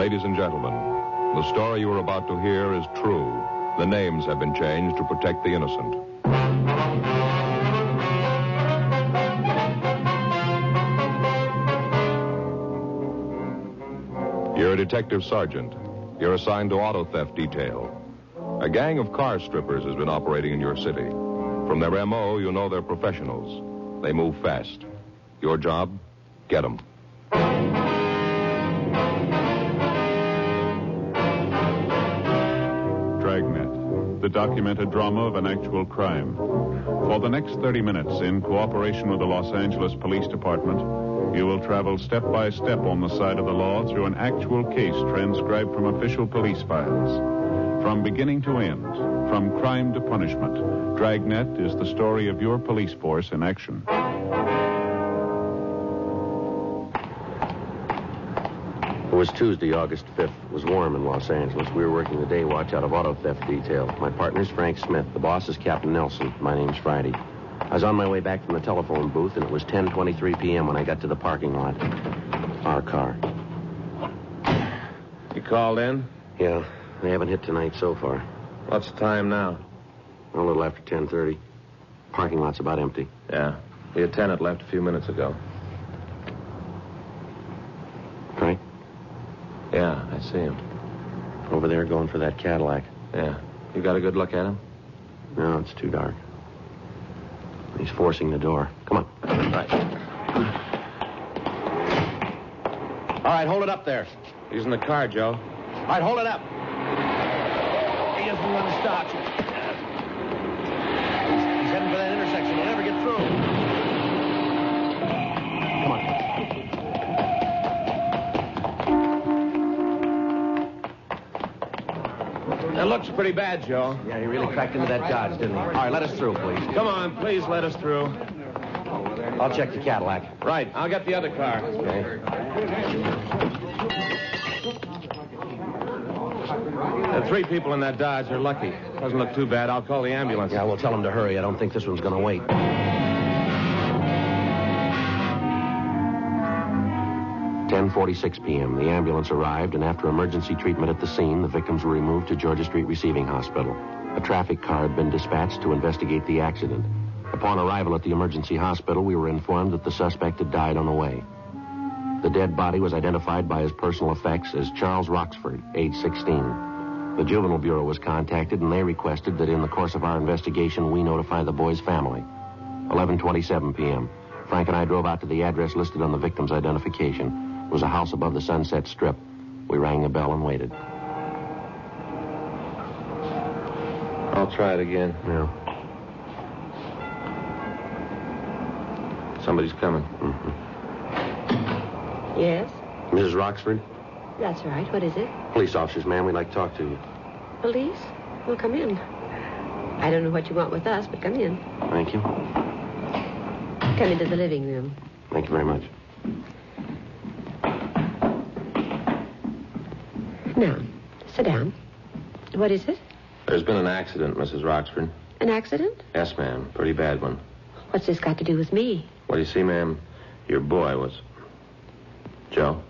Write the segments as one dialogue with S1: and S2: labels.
S1: Ladies and gentlemen, the story you are about to hear is true. The names have been changed to protect the innocent. You're a detective sergeant. You're assigned to auto theft detail. A gang of car strippers has been operating in your city. From their M.O., you know they're professionals. They move fast. Your job? Get them.
S2: Dragnet, the documented drama of an actual crime. For the next 30 minutes, in cooperation with the Los Angeles Police Department, you will travel step by step on the side of the law through an actual case transcribed from official police files. From beginning to end, from crime to punishment, Dragnet is the story of your police force in action.
S3: It was Tuesday, August 5th. It was warm in Los Angeles. We were working the day watch out of auto theft detail. My partner's Frank Smith. The boss is Captain Nelson. My name's Friday. I was on my way back from the telephone booth, and it was 10:23 p.m. when I got to the parking lot. Our car.
S4: You called in?
S3: Yeah, they haven't hit tonight so far.
S4: What's the time now?
S3: A little after 10:30. Parking lot's about empty.
S4: Yeah. The attendant left a few minutes ago.
S3: Frank?
S4: Yeah, I see him.
S3: Over there going for that Cadillac.
S4: Yeah. You got a good look at him?
S3: No, it's too dark. He's forcing the door. Come on.
S4: Right.
S3: All right, hold it up there.
S4: He's in the car, Joe.
S3: All right, hold it up. He doesn't want to stop. He's heading for that intersection. He'll never get through. Come on.
S4: That looks pretty bad, Joe.
S3: Yeah, he really cracked into that Dodge, didn't he? All right, let us through, please.
S4: Come on, please let us through.
S3: I'll check the Cadillac.
S4: Right, I'll get the other car.
S3: Okay.
S4: The three people in that Dodge are lucky. Doesn't look too bad. I'll call the ambulance.
S3: Yeah, we'll tell him to hurry. I don't think this one's going to wait. 10:46 p.m. The ambulance arrived, and after emergency treatment at the scene, the victims were removed to Georgia Street Receiving Hospital. A traffic car had been dispatched to investigate the accident. Upon arrival at the emergency hospital, we were informed that the suspect had died on the way. The dead body was identified by his personal effects as Charles Roxford, age 16. The Juvenile Bureau was contacted, and they requested that in the course of our investigation, we notify the boy's family. 11:27 p.m. Frank and I drove out to the address listed on the victim's identification. It was a house above the Sunset Strip. We rang the bell and waited.
S4: I'll try it again.
S3: Yeah.
S4: Somebody's coming.
S3: Mm-hmm.
S5: Yes?
S3: Mrs. Roxford?
S5: That's right. What is it?
S3: Police officers, ma'am. We'd like to talk to you.
S5: Police? Well, come in. I don't know what you want with us, but come in.
S3: Thank you.
S5: Come into the living room.
S3: Thank you very much.
S5: Now, sit down. What is it?
S4: There's been an accident, Mrs. Roxford.
S5: An accident?
S4: Yes, ma'am. Pretty bad one.
S5: What's this got to do with me?
S4: Well, you see, ma'am, your boy was... Joe?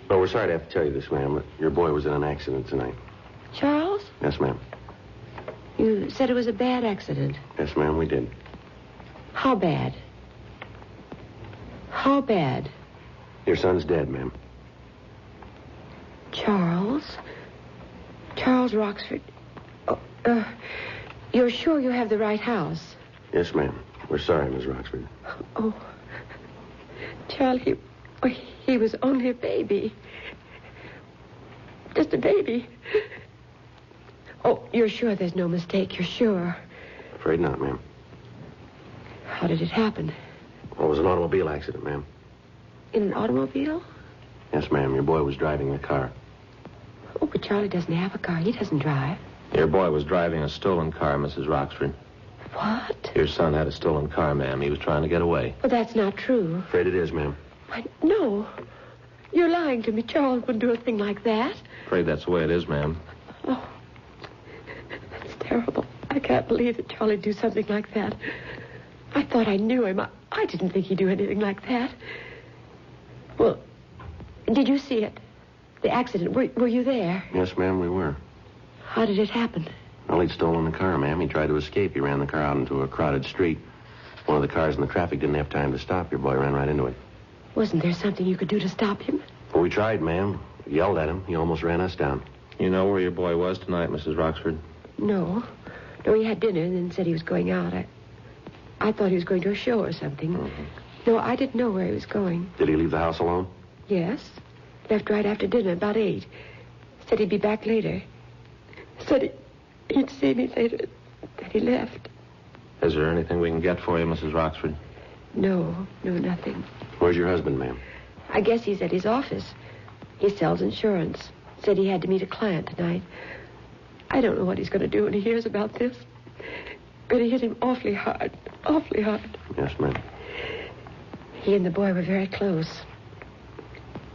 S3: Well, we're sorry to have to tell you this, ma'am, but your boy was in an accident tonight.
S5: Charles?
S3: Yes, ma'am.
S5: You said it was a bad accident.
S3: Yes, ma'am, we did.
S5: How bad? How bad?
S3: Your son's dead, ma'am.
S5: Charles? Charles Roxford. Oh, you're sure you have the right house?
S3: Yes, ma'am. We're sorry, Miss Roxford.
S5: Oh, Charlie, he was only a baby. Just a baby. Oh, you're sure there's no mistake? You're sure?
S3: Afraid not, ma'am.
S5: How did it happen?
S3: Well, it was an automobile accident, ma'am.
S5: In an automobile?
S3: Yes, ma'am. Your boy was driving the car.
S5: Oh, but Charlie doesn't have a car. He doesn't drive.
S4: Your boy was driving a stolen car, Mrs. Roxford.
S5: What?
S4: Your son had a stolen car, ma'am. He was trying to get away.
S5: Well, that's not true.
S3: Afraid it is, ma'am.
S5: Why, no. You're lying to me. Charles wouldn't do a thing like that.
S4: Afraid that's the way it is, ma'am.
S5: Oh, that's terrible. I can't believe that Charlie'd do something like that. I thought I knew him. I didn't think he'd do anything like that. Well, did you see it? The accident. Were you there?
S3: Yes, ma'am, we were.
S5: How did it happen?
S3: Well, he'd stolen the car, ma'am. He tried to escape. He ran the car out into a crowded street. One of the cars in the traffic didn't have time to stop. Your boy ran right into it.
S5: Wasn't there something you could do to stop him?
S3: Well, we tried, ma'am. Yelled at him. He almost ran us down.
S4: You know where your boy was tonight, Mrs. Roxford?
S5: No. No, he had dinner and then said he was going out. I thought he was going to a show or something.
S3: Mm-hmm.
S5: No, I didn't know where he was going.
S3: Did he leave the house alone?
S5: Yes. Left right after dinner, about 8. Said he'd be back later. Said he'd see me later. Then he left.
S4: Is there anything we can get for you, Mrs. Roxford?
S5: No, nothing.
S3: Where's your husband, ma'am?
S5: I guess he's at his office. He sells insurance. Said he had to meet a client tonight. I don't know what he's going to do when he hears about this. Going to hit him awfully hard. Awfully hard.
S3: Yes, ma'am.
S5: He and the boy were very close.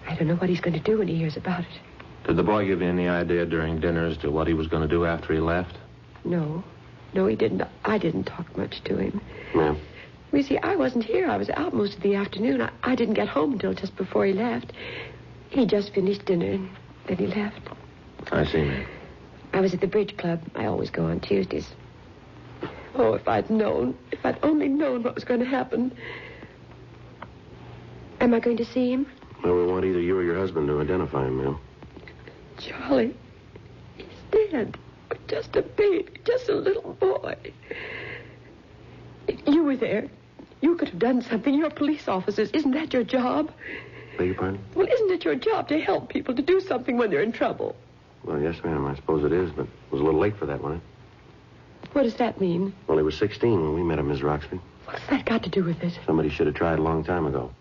S5: I don't know what he's going to do when he hears about it.
S4: Did the boy give you any idea during dinner as to what he was going to do after he left?
S5: No, he didn't. I didn't talk much to him.
S3: Ma'am?
S5: You see, I wasn't here. I was out most of the afternoon. I didn't get home until just before he left. He just finished dinner and then he left.
S4: I see, ma'am.
S5: I was at the bridge club. I always go on Tuesdays. Oh, if I'd only known what was going to happen. Am I going to see him?
S3: Well, we want either you or your husband to identify him, ma'am.
S5: Charlie, he's dead. Just a baby, just a little boy. If you were there, you could have done something. You're police officers. Isn't that your job?
S3: Beg your pardon?
S5: Well, isn't it your job to help people, to do something when they're in trouble?
S3: Well, yes, ma'am, I suppose it is, but it was a little late for that, wasn't it?
S5: What does that mean?
S3: Well, he was 16 when we met him, Miss Roxford.
S5: What's that got to do with it?
S3: Somebody should have tried a long time ago.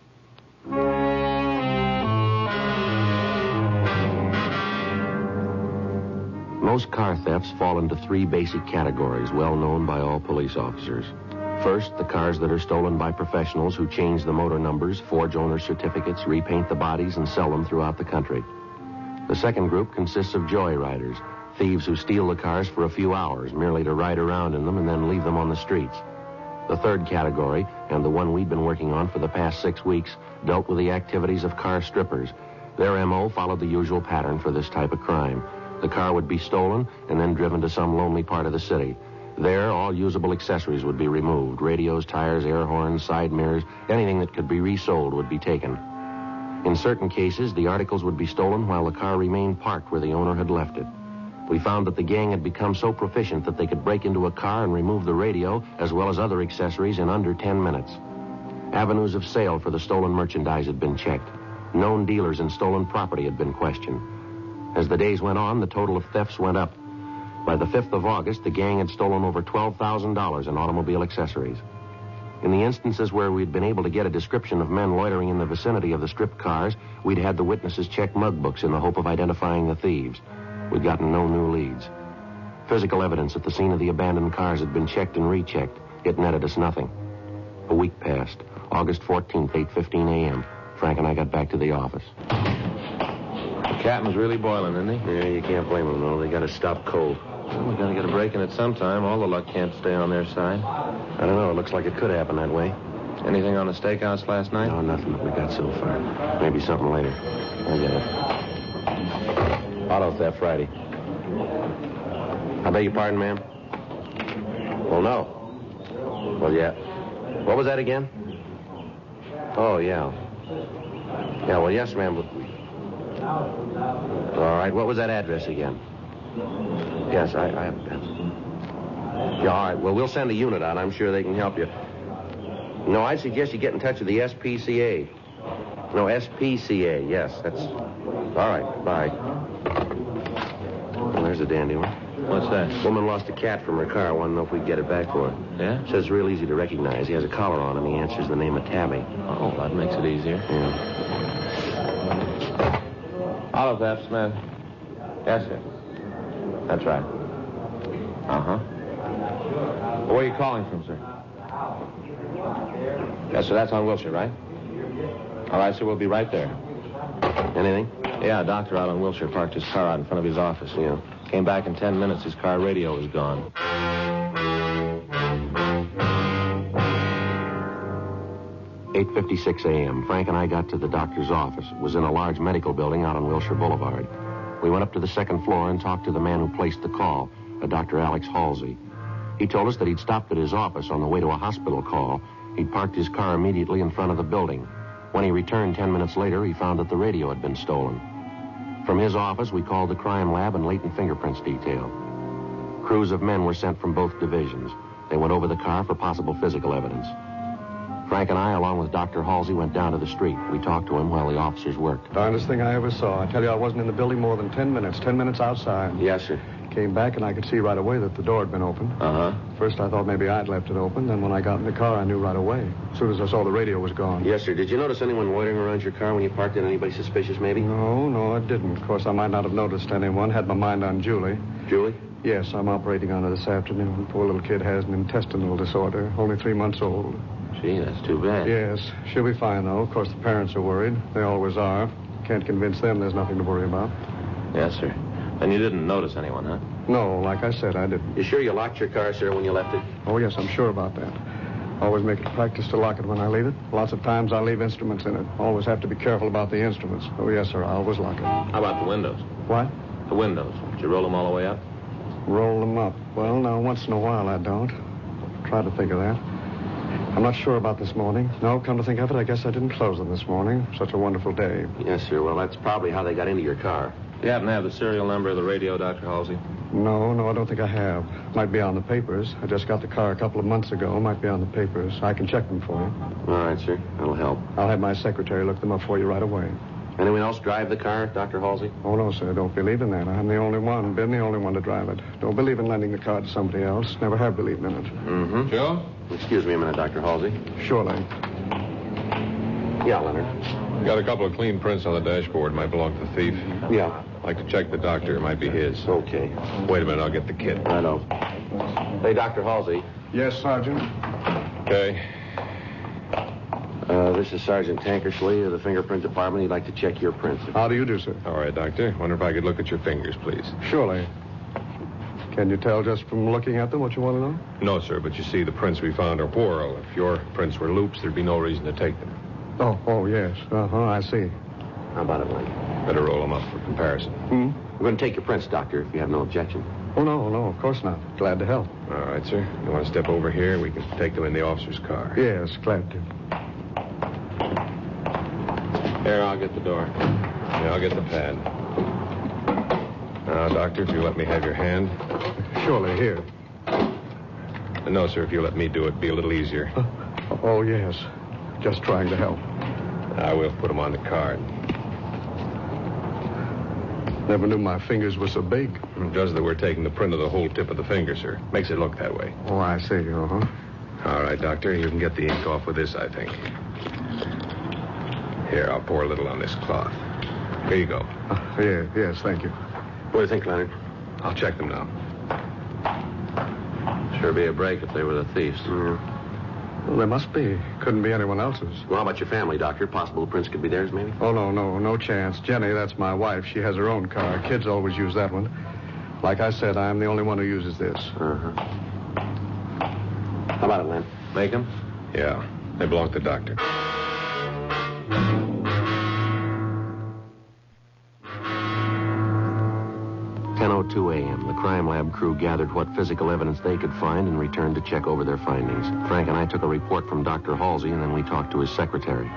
S3: Most car thefts fall into 3 basic categories, well known by all police officers. First, the cars that are stolen by professionals who change the motor numbers, forge owner certificates, repaint the bodies, and sell them throughout the country. The second group consists of joyriders, thieves who steal the cars for a few hours, merely to ride around in them and then leave them on the streets. The third category, and the one we've been working on for the past 6 weeks, dealt with the activities of car strippers. Their M.O. followed the usual pattern for this type of crime. The car would be stolen and then driven to some lonely part of the city. There, all usable accessories would be removed. Radios, tires, air horns, side mirrors, anything that could be resold would be taken. In certain cases, the articles would be stolen while the car remained parked where the owner had left it. We found that the gang had become so proficient that they could break into a car and remove the radio as well as other accessories in under 10 minutes. Avenues of sale for the stolen merchandise had been checked. Known dealers in stolen property had been questioned. As the days went on, the total of thefts went up. By the 5th of August, the gang had stolen over $12,000 in automobile accessories. In the instances where we'd been able to get a description of men loitering in the vicinity of the stripped cars, we'd had the witnesses check mug books in the hope of identifying the thieves. We'd gotten no new leads. Physical evidence at the scene of the abandoned cars had been checked and rechecked. It netted us nothing. A week passed. August 14th, 8:15 a.m. Frank and I got back to the office.
S4: The captain's really boiling, isn't he?
S3: Yeah, you can't blame them, though. They got to stop cold.
S4: Well, we got to get a break in it sometime. All the luck can't stay on their side.
S3: I don't know. It looks like it could happen that way.
S4: Anything on the steakhouse last night?
S3: No, nothing that we got so far. Maybe something later. I get it. Auto theft Friday. I beg your pardon, ma'am? Well, no. Well, yeah. What was that again? Oh, yeah. Yeah, well, yes, ma'am. All right, what was that address again? Yes, yeah, all right. Well, we'll send a unit out. I'm sure they can help you. No, I suggest you get in touch with the SPCA. No, SPCA, yes. That's... All right, bye. Well, there's a dandy one.
S4: What's that?
S3: Woman lost a cat from her car. I want to know if we can get it back for her.
S4: Yeah?
S3: Says it's real easy to recognize. He has a collar on and he answers the name of Tabby.
S4: Oh, that makes it easier.
S3: Yeah.
S4: Auto theft, Smith. Yes, sir. That's right. Uh-huh. Where are you calling from, sir? Yes, sir, that's on Wilshire, right? All right, sir, we'll be right there.
S3: Anything?
S4: Yeah, a doctor out on Wilshire parked his car out in front of his office.
S3: Yeah.
S4: Came back in 10 minutes. His car radio was gone.
S3: 8:56 a.m. Frank and I got to the doctor's office. It was in a large medical building out on Wilshire Boulevard. We went up to the second floor and talked to the man who placed the call, a Dr. Alex Halsey. He told us that he'd stopped at his office on the way to a hospital call. He'd parked his car immediately in front of the building. When he returned 10 minutes later, he found that the radio had been stolen. From his office, we called the crime lab and latent fingerprints detail. Crews of men were sent from both divisions. They went over the car for possible physical evidence. Frank and I, along with Dr. Halsey, went down to the street. We talked to him while the officers worked.
S6: Darndest thing I ever saw. I tell you, I wasn't in the building more than 10 minutes. 10 minutes outside.
S3: Yes, sir.
S6: Came back, and I could see right away that the door had been opened.
S3: Uh-huh.
S6: First, I thought maybe I'd left it open. Then when I got in the car, I knew right away. As soon as I saw the radio was gone.
S3: Yes, sir. Did you notice anyone loitering around your car when you parked it? Anybody suspicious, maybe?
S6: No, I didn't. Of course, I might not have noticed anyone. Had my mind on Julie.
S3: Julie?
S6: Yes, I'm operating on her this afternoon. Poor little kid has an intestinal disorder. Only 3 months old.
S3: Gee, that's too bad.
S6: Yes, she'll be fine, though. Of course, the parents are worried. They always are. Can't convince them there's nothing to worry about.
S4: Yes, sir. And you didn't notice anyone, huh?
S6: No, like I said, I didn't.
S3: You sure you locked your car, sir, when you left it?
S6: Oh, yes, I'm sure about that. Always make it a practice to lock it when I leave it. Lots of times I leave instruments in it. Always have to be careful about the instruments. Oh, yes, sir, I always lock it.
S4: How about the windows?
S6: What?
S4: The windows. Did you roll them all the way up?
S6: Roll them up. Well, now, once in a while I don't. Try to think of that. I'm not sure about this morning. No, come to think of it, I guess I didn't close them this morning. Such a wonderful day.
S3: Yes, sir. Well, that's probably how they got into your car.
S4: Do you happen to have the serial number of the radio, Dr. Halsey?
S6: No, I don't think I have. Might be on the papers. I just got the car a couple of months ago. Might be on the papers. I can check them for you.
S3: All right, sir. That'll help.
S6: I'll have my secretary look them up for you right away.
S3: Anyone else drive the car, Dr. Halsey?
S6: Oh, no, sir. Don't believe in that. I'm the only one. Been the only one to drive it. Don't believe in lending the car to somebody else. Never have believed in it.
S3: Mm-hmm.
S4: Joe?
S3: Excuse me a minute, Dr. Halsey.
S6: Surely.
S3: Yeah, Leonard.
S1: Got a couple of clean prints on the dashboard. Might belong to the thief.
S3: Yeah.
S1: Like to check the doctor. It might be his.
S3: Okay.
S1: Wait a minute. I'll get the kit.
S3: I know. Hey, Dr. Halsey.
S6: Yes, Sergeant.
S1: Okay.
S3: This is Sergeant Tankersley of the fingerprint department. He'd like to check your prints.
S6: How do you do, sir?
S1: All right, Doctor. Wonder if I could look at your fingers, please.
S6: Surely. Can you tell just from looking at them what you want to know?
S1: No, sir, but you see, the prints we found are whorl. If your prints were loops, there'd be no reason to take them.
S6: Oh, yes. I see.
S3: How about it, Link?
S1: Better roll them up for comparison.
S3: We're going to take your prints, Doctor, if you have no objection.
S6: Oh, no, of course not. Glad to help.
S1: All right, sir. You want to step over here? We can take them in the officer's car.
S6: Yes, glad to.
S4: Here, I'll get the door.
S1: Yeah, I'll get the pad. Now, Doctor, if you let me have your hand.
S6: Surely, here.
S1: No, sir, if you let me do it, it'd be a little easier.
S6: Oh, yes. Just trying to help.
S1: I will put them on the card.
S6: Never knew my fingers were so big.
S1: It does that we're taking the print of the whole tip of the finger, sir. Makes it look that way.
S6: Oh, I see. Uh-huh.
S1: All right, Doctor, you can get the ink off with this, I think. Here, I'll pour a little on this cloth. Here you go.
S6: Yes, thank you.
S3: What do you think, Leonard?
S1: I'll check them now.
S4: Sure be a break if they were the thieves.
S6: Well, there must be. Couldn't be anyone else's.
S3: Well, how about your family, Doctor? Possible the prints could be theirs, maybe?
S6: Oh, no chance. Jenny, that's my wife. She has her own car. Kids always use that one. Like I said, I'm the only one who uses this.
S3: Uh-huh. How about it, Len?
S4: Make them?
S1: Yeah, they belong to the doctor.
S3: 10:02 a.m. The crime lab crew gathered what physical evidence they could find and returned to check over their findings. Frank and I took a report from Dr. Halsey, and then we talked to his secretary.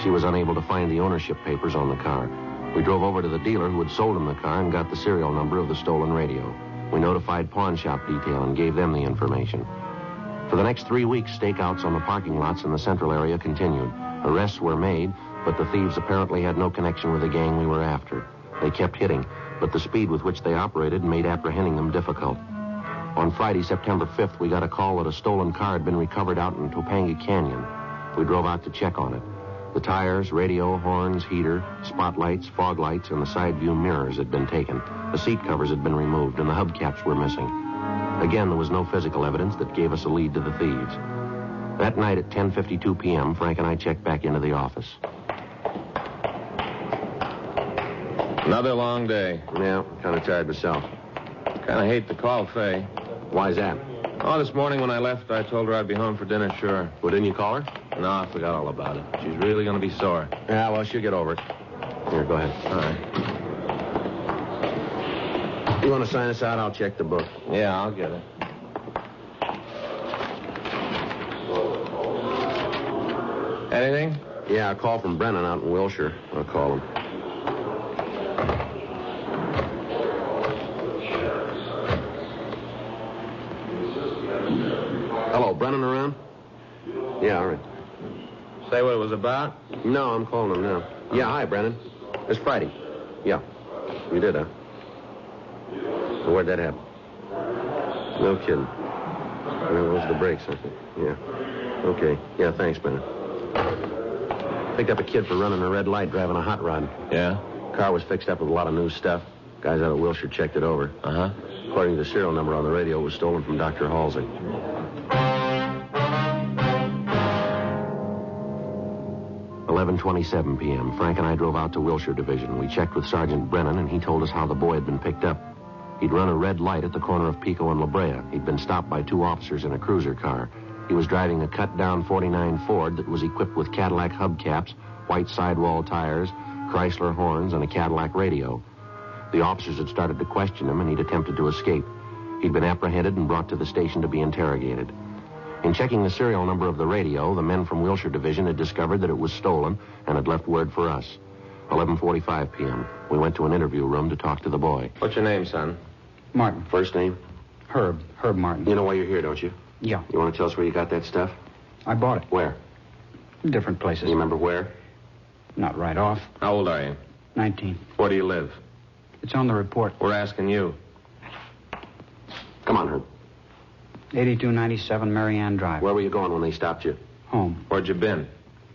S3: She was unable to find the ownership papers on the car. We drove over to the dealer who had sold him the car and got the serial number of the stolen radio. We notified pawn shop detail and gave them the information. For the next 3 weeks, stakeouts on the parking lots in the central area continued. Arrests were made, but the thieves apparently had no connection with the gang we were after. They kept hitting, but the speed with which they operated made apprehending them difficult. On Friday, September 5th, we got a call that a stolen car had been recovered out in Topanga Canyon. We drove out to check on it. The tires, radio, horns, heater, spotlights, fog lights, and the side view mirrors had been taken. The seat covers had been removed, and the hubcaps were missing. Again, there was no physical evidence that gave us a lead to the thieves. That night at 10:52 p.m., Frank and I checked back into the office.
S4: Another long day.
S3: Yeah, kind of tired myself.
S4: Kind of hate to call Fay.
S3: Why's that?
S4: Oh, this morning when I left, I told her I'd be home for dinner, sure.
S3: Well, didn't you call her?
S4: No, I forgot all about it. She's really going to be sore.
S3: Yeah, well, she'll get over it. Here, go ahead.
S4: All right.
S3: You want to sign us out? I'll check the book.
S4: Yeah, I'll get it. Anything?
S3: Yeah, a call from Brennan out in Wilshire. I'll call him. Hello, Brennan around? Yeah, all right.
S4: Say what it was about?
S3: No, I'm calling him now. Yeah, hi, Brennan. It's Friday. Yeah. You did, huh? So where'd that happen? No kidding. Well, those are the brakes, I think. Yeah. Okay. Yeah, thanks, Brennan. Picked up a kid for running a red light driving a hot rod.
S4: Yeah?
S3: Car was fixed up with a lot of new stuff. Guys out of Wilshire checked it over.
S4: Uh-huh.
S3: According to the serial number on the radio, it was stolen from Dr. Halsey. "11:27 p.m. Frank and I drove out to Wilshire Division. We checked with Sergeant Brennan, and he told us how the boy had been picked up. He'd run a red light at the corner of Pico and La Brea. He'd been stopped by 2 officers in a cruiser car. He was driving a cut-down 49 Ford that was equipped with Cadillac hubcaps, white sidewall tires, Chrysler horns, and a Cadillac radio. The officers had started to question him, and he'd attempted to escape. He'd been apprehended and brought to the station to be interrogated. In checking the serial number of the radio, the men from Wilshire Division had discovered that it was stolen and had left word for us. 11:45 p.m. We went to an interview room to talk to the boy.
S4: What's your name, son?
S6: Martin.
S3: First name?
S6: Herb Martin.
S3: You know why you're here, don't you?
S6: Yeah,
S3: You want to tell us where you got that stuff?
S6: I bought it.
S3: Where?
S6: Different places.
S3: You remember where?
S6: Not right off.
S4: How old are you?
S6: 19.
S4: Where do you live?
S6: It's on the report.
S4: We're asking you.
S3: Come on, Herb.
S6: 8297 Marianne Drive.
S3: Where were you going when they stopped you?
S6: Home.
S4: Where'd you been?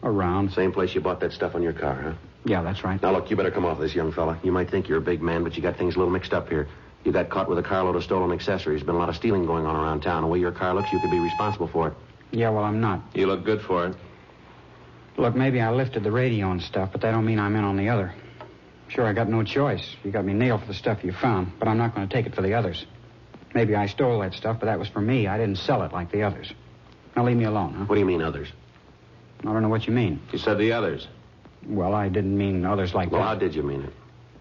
S6: Around.
S3: Same place you bought that stuff on your car, huh?
S6: Yeah, that's right.
S3: Now, look, you better come off this, young fella. You might think you're a big man, but you got things a little mixed up here. You got caught with a carload of stolen accessories. Been a lot of stealing going on around town. The way your car looks, you could be responsible for it.
S6: Yeah, well, I'm not.
S4: You look good for it.
S6: Look, maybe I lifted the radio and stuff, but that don't mean I'm in on the other. Sure, I got no choice. You got me nailed for the stuff you found, but I'm not going to take it for the others. Maybe I stole that stuff, but that was for me. I didn't sell it like the others. Now leave me alone, huh?
S3: What do you mean, others?
S6: I don't know what you mean.
S4: You said the others.
S6: Well, I didn't mean others like
S3: Well,
S6: that.
S3: how did you mean it?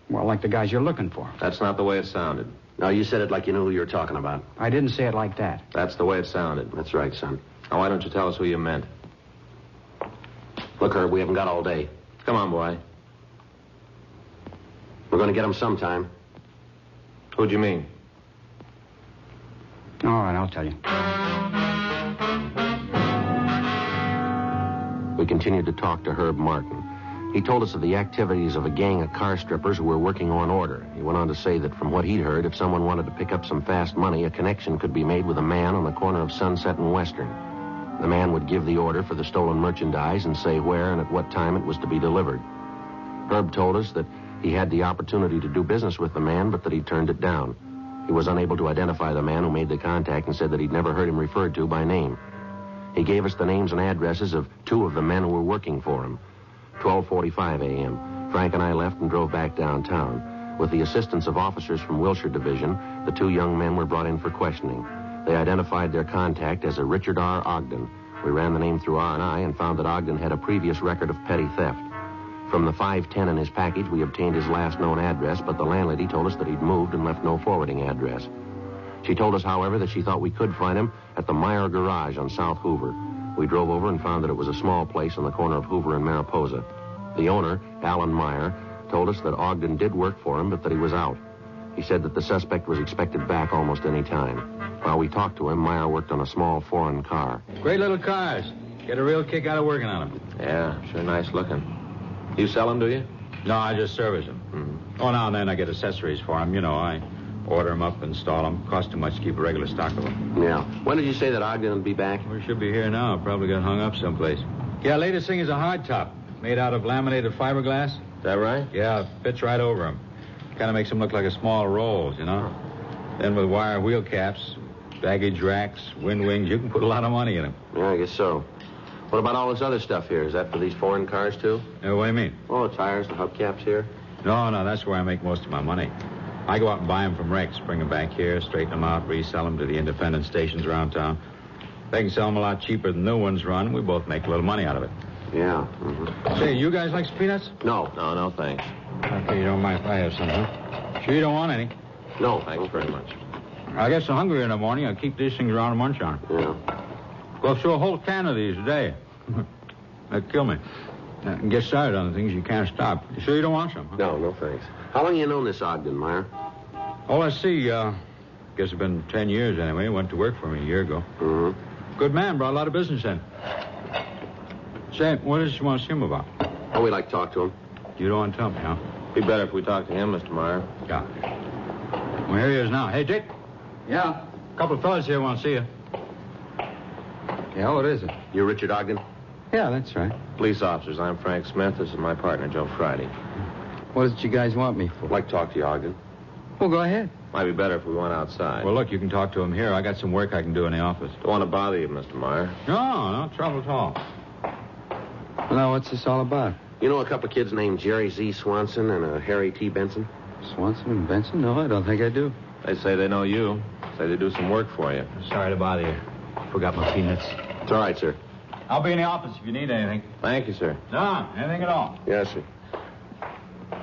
S6: Well, like the guys you're looking for.
S4: That's not the way it sounded.
S3: No, you said it like you knew who you were talking about.
S6: I didn't say it like that.
S4: That's the way it sounded.
S3: That's right, son.
S4: Now, why don't you tell us who you meant?
S3: Look, Herb, we haven't got all day.
S4: Come on, boy.
S3: We're going to get them sometime.
S4: Who'd you mean?
S6: All right, I'll tell you.
S3: We continued to talk to Herb Martin. He told us of the activities of a gang of car strippers who were working on order. He went on to say that from what he'd heard, if someone wanted to pick up some fast money, a connection could be made with a man on the corner of Sunset and Western. The man would give the order for the stolen merchandise and say where and at what time it was to be delivered. Herb told us that he had the opportunity to do business with the man, but that he turned it down. He was unable to identify the man who made the contact and said that he'd never heard him referred to by name. He gave us the names and addresses of 2 of the men who were working for him. 12:45 a.m. Frank and I left and drove back downtown. With the assistance of officers from Wilshire Division, the 2 young men were brought in for questioning. They identified their contact as a Richard R. Ogden. We ran the name through R&I and found that Ogden had a previous record of petty theft. From the 510 in his package, we obtained his last known address, but the landlady told us that he'd moved and left no forwarding address. She told us, however, that she thought we could find him at the Meyer Garage on South Hoover. We drove over and found that it was a small place on the corner of Hoover and Mariposa. The owner, Alan Meyer, told us that Ogden did work for him, but that he was out. He said that the suspect was expected back almost any time. While we talked to him, Meyer worked on a small foreign car.
S7: Great little cars. Get a real kick out of working on them.
S4: Yeah, sure nice looking. You sell them, do you?
S7: No, I just service them.
S4: Mm-hmm.
S7: Oh, now and then I get accessories for them. You know, I order them up, install them. Cost too much to keep a regular stock of them.
S3: Yeah. When did you say that Ogden would be back?
S7: We should be here now. Probably got hung up someplace. Yeah, latest thing is a hardtop. Made out of laminated fiberglass.
S4: Is that right?
S7: Yeah, fits right over them. Kind of makes them look like a small rolls, you know. Then with wire wheel caps, baggage racks, wind wings, you can put a lot of money in them.
S3: Yeah, I guess so. What about all this other stuff here? Is that for these foreign cars, too?
S7: What do you mean?
S3: Oh, the tires, the hubcaps here.
S7: No, that's where I make most of my money. I go out and buy them from Rex, bring them back here, straighten them out, resell them to the independent stations around town. They can sell them a lot cheaper than new ones run. We both make a little money out of it.
S3: Yeah. Mm-hmm.
S7: Say, you guys like some peanuts?
S4: No, thanks.
S7: Okay, you don't mind if I have some, huh? Sure you don't want any?
S3: No,
S4: Thanks very much.
S7: I get so hungry in the morning, I keep these things around and munch on.
S3: Yeah.
S7: Go through a whole can of these a day. That'd kill me. Get started on the things you can't stop. You sure you don't want some? Huh?
S3: No, thanks. How long you known this Ogden, Meyer?
S7: Oh, let's see. Guess it's been 10 years anyway. Went to work for me a year ago.
S3: Mm-hmm.
S7: Good man. Brought a lot of business in. Say, what does you want to see him about?
S3: Oh, we like to talk to him.
S7: You don't want to tell me, huh?
S4: Be better if we talk to him, Mr. Meyer.
S7: Yeah. Well, here he is now. Hey, Dick.
S6: Yeah?
S7: A couple of fellas here want to see you.
S6: Yeah, what is it?
S3: You Richard Ogden?
S6: Yeah, that's right.
S4: Police officers, I'm Frank Smith. This is my partner, Joe Friday.
S6: What is it you guys want me for?
S3: I'd like to talk to you, Ogden.
S6: Well, go ahead.
S4: Might be better if we went outside.
S7: Well, look, you can talk to him here. I got some work I can do in the office.
S4: Don't want to bother you, Mr. Meyer.
S7: No trouble at all.
S6: Well, now, what's this all about?
S3: You know a couple of kids named Jerry Z. Swanson and Harry T. Benson?
S6: Swanson and Benson? No, I don't think I do.
S4: They say they know you. Say they do some work for you.
S7: Sorry to bother you. Forgot my peanuts.
S3: It's all right, sir.
S7: I'll be in the office if you need anything.
S4: Thank you, sir.
S7: No, anything at all.
S3: Yes, sir.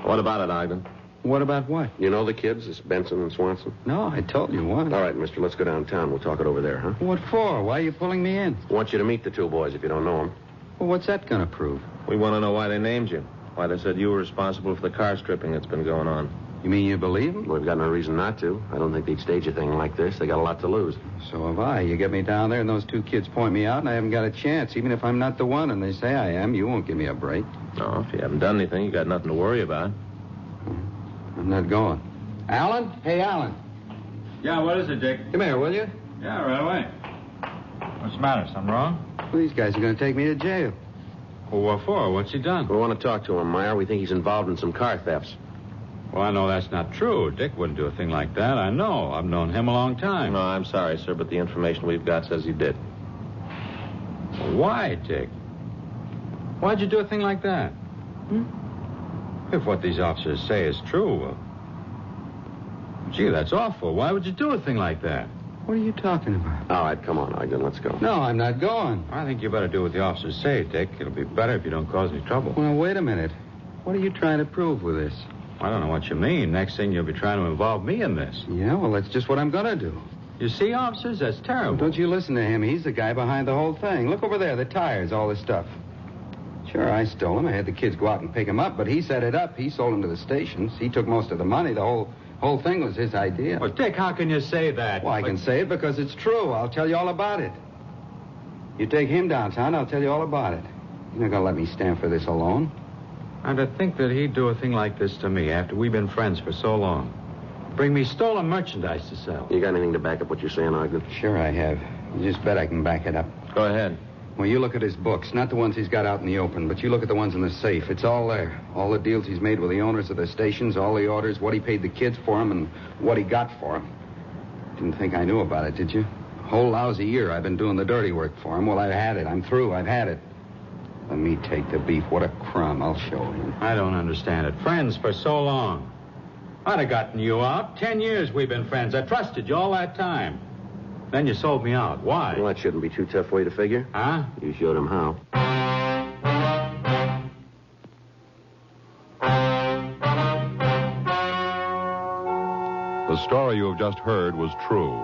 S4: What about it, Ogden?
S6: What about what?
S3: You know the kids, this Benson and Swanson?
S6: No, I told you what.
S3: All right, mister, let's go downtown. We'll talk it over there, huh?
S6: What for? Why are you pulling me in?
S3: I want you to meet the two boys if you don't know them.
S6: Well, what's that going to prove?
S4: We want to know why they named you. Why they said you were responsible for the car stripping that's been going on.
S6: You mean you believe them?
S3: Well, we've got no reason not to. I don't think they'd stage a thing like this. They got a lot to lose.
S6: So have I. You get me down there and those two kids point me out and I haven't got a chance. Even if I'm not the one and they say I am, you won't give me a break.
S4: No, if you haven't done anything, you got nothing to worry about.
S6: I'm not going. Alan? Hey, Alan.
S7: Yeah, what is it, Dick?
S6: Come here, will you?
S7: Yeah, right away. What's the matter? Something wrong?
S6: Well, these guys are going to take me to jail.
S7: Well, what for? What's he done?
S3: We want to talk to him, Meyer. We think he's involved in some car thefts.
S7: Well, I know that's not true. Dick wouldn't do a thing like that. I know. I've known him a long time.
S4: No, I'm sorry, sir, but the information we've got says you did.
S7: Why, Dick? Why'd you do a thing like that? If what these officers say is true, well, gee, that's awful. Why would you do a thing like that?
S6: What are you talking about?
S3: All right, come on, Ogden. Let's go.
S6: No, I'm not going.
S7: I think you better do what the officers say, Dick. It'll be better if you don't cause any trouble.
S6: Well, wait a minute. What are you trying to prove with this?
S7: I don't know what you mean. Next thing you'll be trying to involve me in this.
S6: Yeah, well, that's just what I'm going to do.
S7: You see, officers, that's terrible.
S6: Well, don't you listen to him. He's the guy behind the whole thing. Look over there, the tires, all this stuff. Sure, I stole them. I had the kids go out and pick them up, but he set it up. He sold them to the stations. He took most of the money. The whole thing was his idea.
S7: Well, Dick, how can you say that?
S6: Well, I can say it because it's true. I'll tell you all about it. You take him downtown, I'll tell you all about it. You're not going to let me stand for this alone.
S7: And to think that he'd do a thing like this to me after we've been friends for so long. Bring me stolen merchandise to sell.
S3: You got anything to back up what you're saying, Ogden?
S6: Sure I have. You just bet I can back it up.
S4: Go ahead.
S6: Well, you look at his books, not the ones he's got out in the open, but you look at the ones in the safe. It's all there. All the deals he's made with the owners of the stations, all the orders, what he paid the kids for them, and what he got for them. Didn't think I knew about it, did you? A whole lousy year I've been doing the dirty work for him. Well, I've had it. I'm through. I've had it. Let me take the beef. What a crumb. I'll show him.
S7: I don't understand it. Friends for so long. I'd have gotten you out. 10 years we've been friends. I trusted you all that time. Then you sold me out. Why?
S3: Well, that shouldn't be too tough way to figure.
S7: Huh?
S3: You showed him how.
S1: The story you have just heard was true.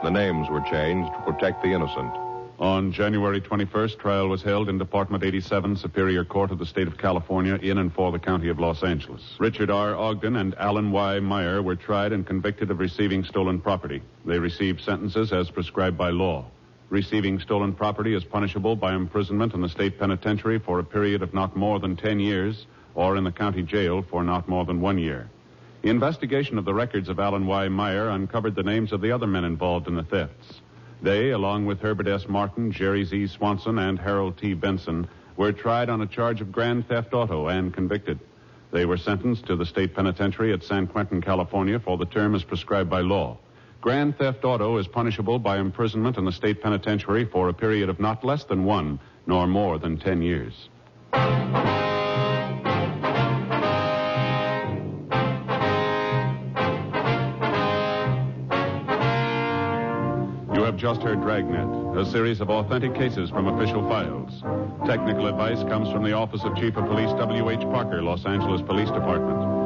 S1: The names were changed to protect the innocent.
S2: On January 21st, trial was held in Department 87, Superior Court of the State of California, in and for the County of Los Angeles. Richard R. Ogden and Alan Y. Meyer were tried and convicted of receiving stolen property. They received sentences as prescribed by law. Receiving stolen property is punishable by imprisonment in the state penitentiary for a period of not more than 10 years, or in the county jail for not more than 1 year. The investigation of the records of Alan Y. Meyer uncovered the names of the other men involved in the thefts. They, along with Herbert S. Martin, Jerry Z. Swanson, and Harold T. Benson, were tried on a charge of grand theft auto and convicted. They were sentenced to the state penitentiary at San Quentin, California, for the term as prescribed by law. Grand theft auto is punishable by imprisonment in the state penitentiary for a period of not less than 1, nor more than 10 years. just heard Dragnet, a series of authentic cases from official files. Technical advice comes from the Office of Chief of Police W.H. Parker, Los Angeles Police Department.